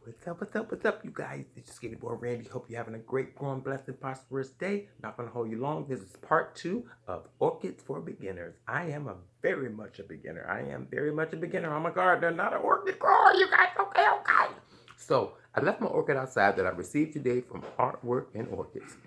What's up, you guys? It's Skinny Boy Randy. Hope you're having a great, growing, blessed, and prosperous day. Not going to hold you long. This is part 2 of Orchids for Beginners. I am very much a beginner. I'm a gardener, not an orchid grower, you guys. Okay. So, I left my orchid outside that I received today from Artwork and Orchids.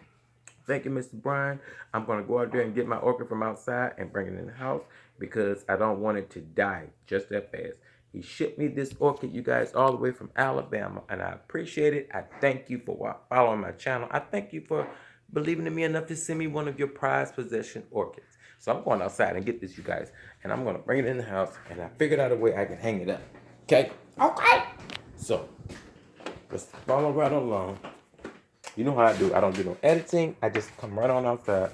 Thank you, Mr. Brian. I'm going to go out there and get my orchid from outside and bring it in the house because I don't want it to die just that fast. He shipped me this orchid, you guys, all the way from Alabama, and I appreciate it. I thank you for following my channel. I thank you for believing in me enough to send me one of your prized possession orchids. So I'm going outside and get this, you guys, and I'm going to bring it in the house, and I figured out a way I can hang it up. Okay? So, let's follow right along. You know how I do. I don't do no editing. I just come right on outside,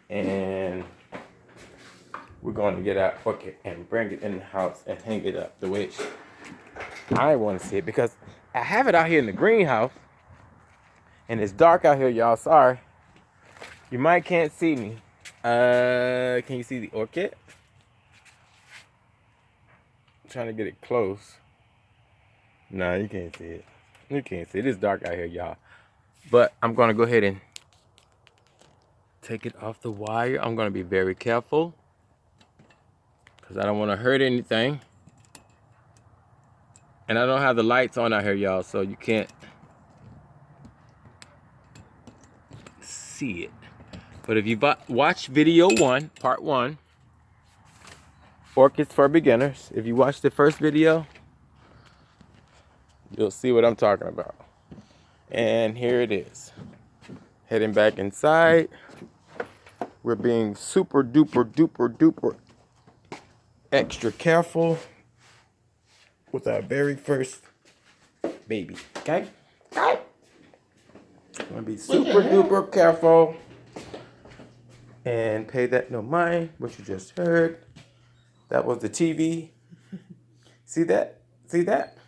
and we're going to get our orchid and bring it in the house and hang it up the way I want to see it, because I have it out here in the greenhouse and it's dark out here, y'all. Sorry, you might can't see me. Can you see the orchid? I'm trying to get it close. No, you can't see it. You can't see it. It's dark out here, y'all. But I'm going to go ahead and take it off the wire. I'm going to be very careful because I don't want to hurt anything. And I don't have the lights on out here, y'all, so you can't see it. But if you watch video 1, part 1, Orchids for Beginners, if you watch the first video, you'll see what I'm talking about. And here it is. Heading back inside. We're being super duper extra careful with our very first baby. Okay? I'm gonna be super duper careful and pay that no mind. What you just heard, that was the TV. See that? See that?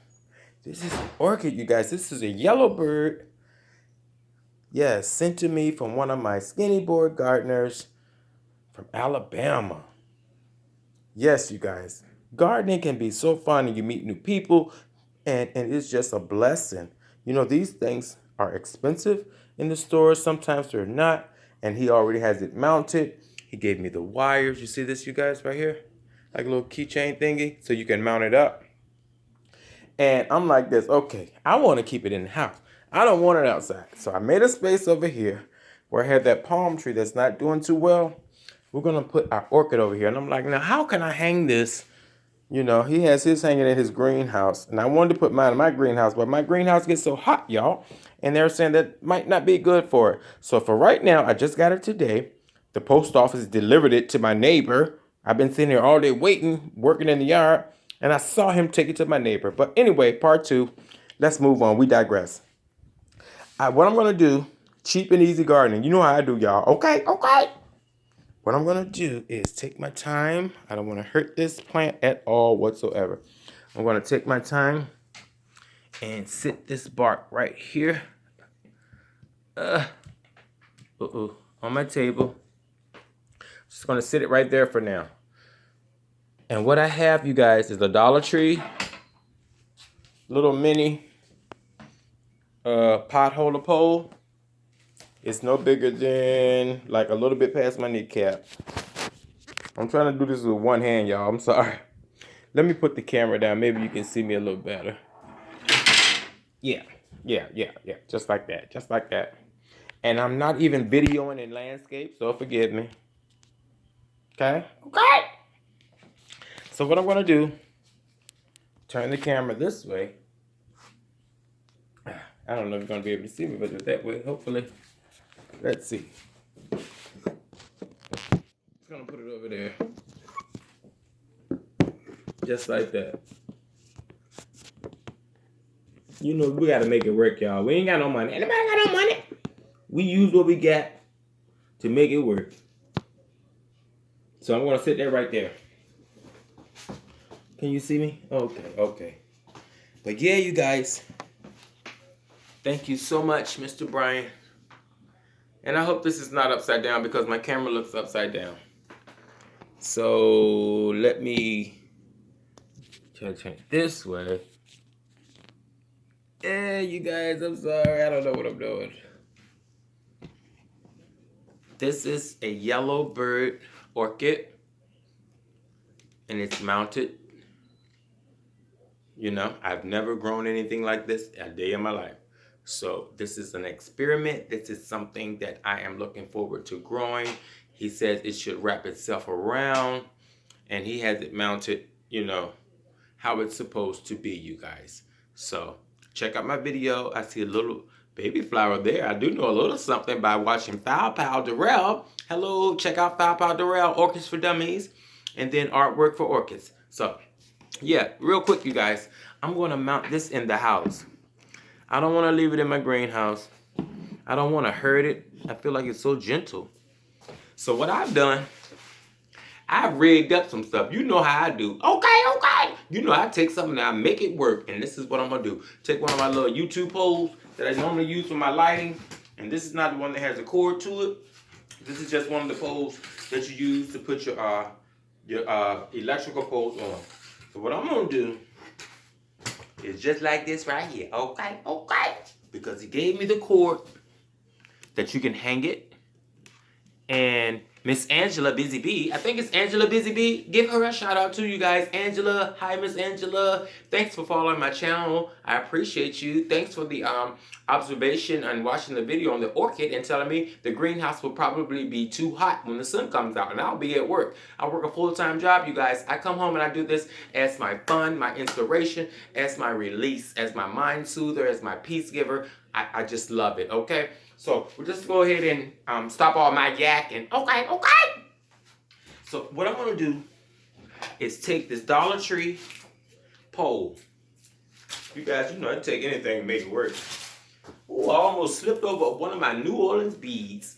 This is an orchid, you guys. This is a yellow bird. Yes, sent to me from one of my skinny boy gardeners from Alabama. Yes, you guys. Gardening can be so fun and you meet new people and it's just a blessing. You know, these things are expensive in the stores. Sometimes they're not. And he already has it mounted. He gave me the wires. You see this, you guys, right here? Like a little keychain thingy so you can mount it up. And I'm like this, okay, I want to keep it in the house. I don't want it outside. So I made a space over here where I had that palm tree that's not doing too well. We're going to put our orchid over here. And I'm like, now how can I hang this? You know, he has his hanging in his greenhouse. And I wanted to put mine in my greenhouse, but my greenhouse gets so hot, y'all. And they're saying that might not be good for it. So for right now, I just got it today. The post office delivered it to my neighbor. I've been sitting here all day waiting, working in the yard. And I saw him take it to my neighbor. But anyway, part 2, let's move on. We digress. What I'm going to do, cheap and easy gardening. You know how I do, y'all. Okay. What I'm going to do is take my time. I don't want to hurt this plant at all whatsoever. I'm going to take my time and sit this bark right here. On my table. Just going to sit it right there for now. And what I have, you guys, is a Dollar Tree little mini pot holder pole. It's no bigger than like a little bit past my kneecap. I'm trying to do this with one hand, y'all. I'm sorry. Let me put the camera down. Maybe you can see me a little better. Yeah. Just like that. And I'm not even videoing in landscape, so forgive me. Okay. So what I'm going to do, turn the camera this way. I don't know if you're going to be able to see me, but that way, hopefully. Let's see. Just going to put it over there. Just like that. You know, we got to make it work, y'all. We ain't got no money. Anybody got no money? We use what we got to make it work. So I'm going to sit there right there. Can you see me? Okay. But yeah, you guys. Thank you so much, Mr. Brian. And I hope this is not upside down because my camera looks upside down. So let me try to turn it this way. You guys, I'm sorry. I don't know what I'm doing. This is a yellow bird orchid. And it's mounted. You know, I've never grown anything like this a day in my life. So this is an experiment. This is something that I am looking forward to growing. He says it should wrap itself around. And he has it mounted, you know, how it's supposed to be, you guys. So check out my video. I see a little baby flower there. I do know a little something by watching Foul Pal Darrell. Hello, check out Foul Pal Darrell, Orchids for Dummies, and then Artwork for Orchids. So yeah, real quick, you guys, I'm going to mount this in the house. I don't want to leave it in my greenhouse. I don't want to hurt it. I feel like it's so gentle. So what I've done, I've rigged up some stuff. You know how I do. Okay. You know, I take something and I make it work. And this is what I'm going to do. Take one of my little YouTube poles that I normally use for my lighting. And this is not the one that has a cord to it. This is just one of the poles that you use to put your electrical poles on. So what I'm going to do is just like this right here. Okay. Because he gave me the cord that you can hang it. And Miss Angela Busy Bee, I think it's Angela Busy Bee. Give her a shout out to you guys. Angela, hi Miss Angela. Thanks for following my channel. I appreciate you. Thanks for the observation and watching the video on the orchid and telling me the greenhouse will probably be too hot when the sun comes out and I'll be at work. I work a full-time job, you guys. I come home and I do this as my fun, my inspiration, as my release, as my mind soother, as my peace giver. I just love it, okay? So we'll just go ahead and stop all my yakking. Okay. So what I'm going to do is take this Dollar Tree pole. You guys, you know, I take anything to make it work. Oh, I almost slipped over one of my New Orleans beads.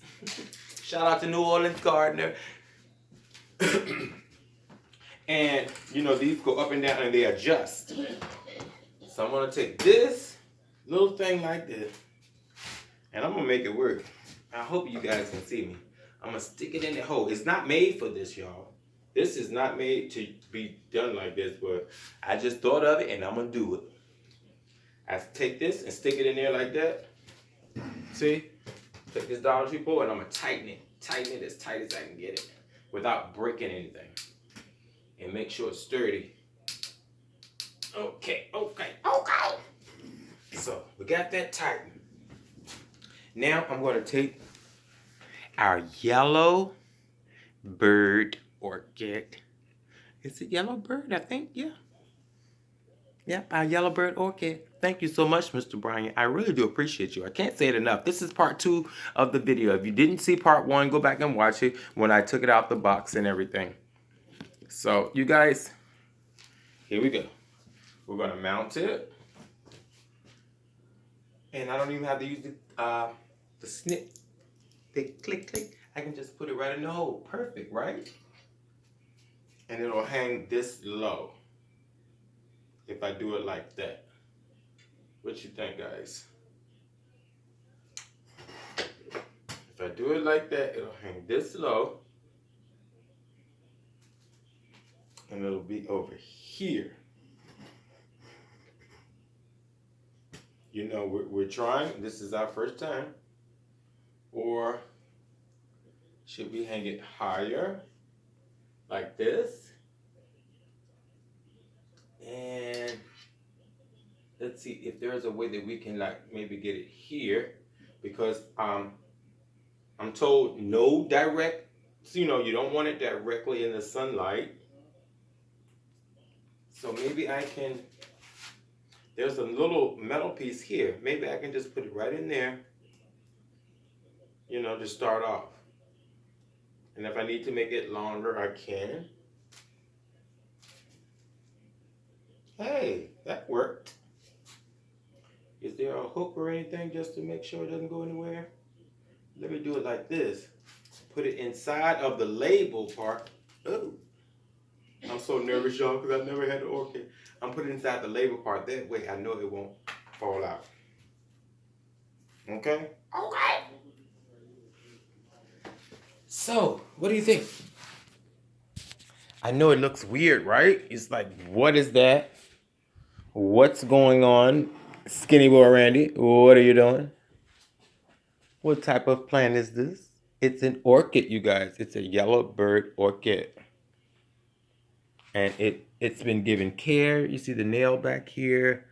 Shout out to New Orleans Gardener. And, you know, these go up and down and they adjust. So I'm going to take this little thing like this. And I'm going to make it work. I hope you guys can see me. I'm going to stick it in the hole. It's not made for this, y'all. This is not made to be done like this, but I just thought of it and I'm going to do it. I take this and stick it in there like that. See? Take this Dollar Tree pole and I'm going to tighten it. Tighten it as tight as I can get it without breaking anything. And make sure it's sturdy. Okay. So, we got that tightened. Now I'm going to take our yellow bird orchid. Is it yellow bird? I think, yeah. Yep, our yellow bird orchid. Thank you so much, Mr. Brian. I really do appreciate you. I can't say it enough. This is part 2 of the video. If you didn't see part 1, go back and watch it when I took it out the box and everything. So, you guys, here we go. We're going to mount it. And I don't even have to use the snip. They click. I can just put it right in the hole. Perfect, right? And it'll hang this low. If I do it like that. What you think, guys? If I do it like that, it'll hang this low. And it'll be over here. You know, we're trying. This is our first time. Or should we hang it higher? Like this? And let's see if there's a way that we can like maybe get it here. Because I'm told no direct, so, you know, you don't want it directly in the sunlight. So maybe I can, there's a little metal piece here. Maybe I can just put it right in there, you know, to start off. And if I need to make it longer, I can. Hey, that worked. Is there a hook or anything just to make sure it doesn't go anywhere? Let me do it like this. Put it inside of the label part. Oh. I'm so nervous, y'all, because I've never had an orchid. I'm putting it inside the label part. That way I know it won't fall out. Okay? Okay. So, what do you think? I know it looks weird, right? It's like, what is that? What's going on? Skinny Boy Randy, what are you doing? What type of plant is this? It's an orchid, you guys. It's a yellow bird orchid. And it's been given care. You see the nail back here,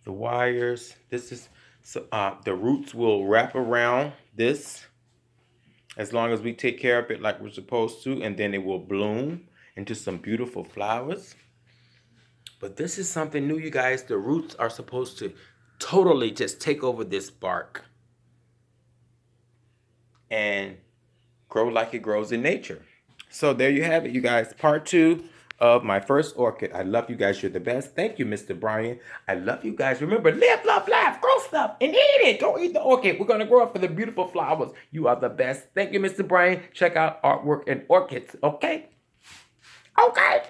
the wires. This is so the roots will wrap around this as long as we take care of it like we're supposed to, and then it will bloom into some beautiful flowers. But this is something new, you guys. The roots are supposed to totally just take over this bark and grow like it grows in nature. So there you have it, you guys. Part 2 of my first orchid. I love you guys. You're the best. Thank you, Mr. Brian. I love you guys. Remember, live, love, laugh, grow stuff, and eat it. Go eat the orchid. We're going to grow up for the beautiful flowers. You are the best. Thank you, Mr. Brian. Check out artwork and orchids, okay? Okay.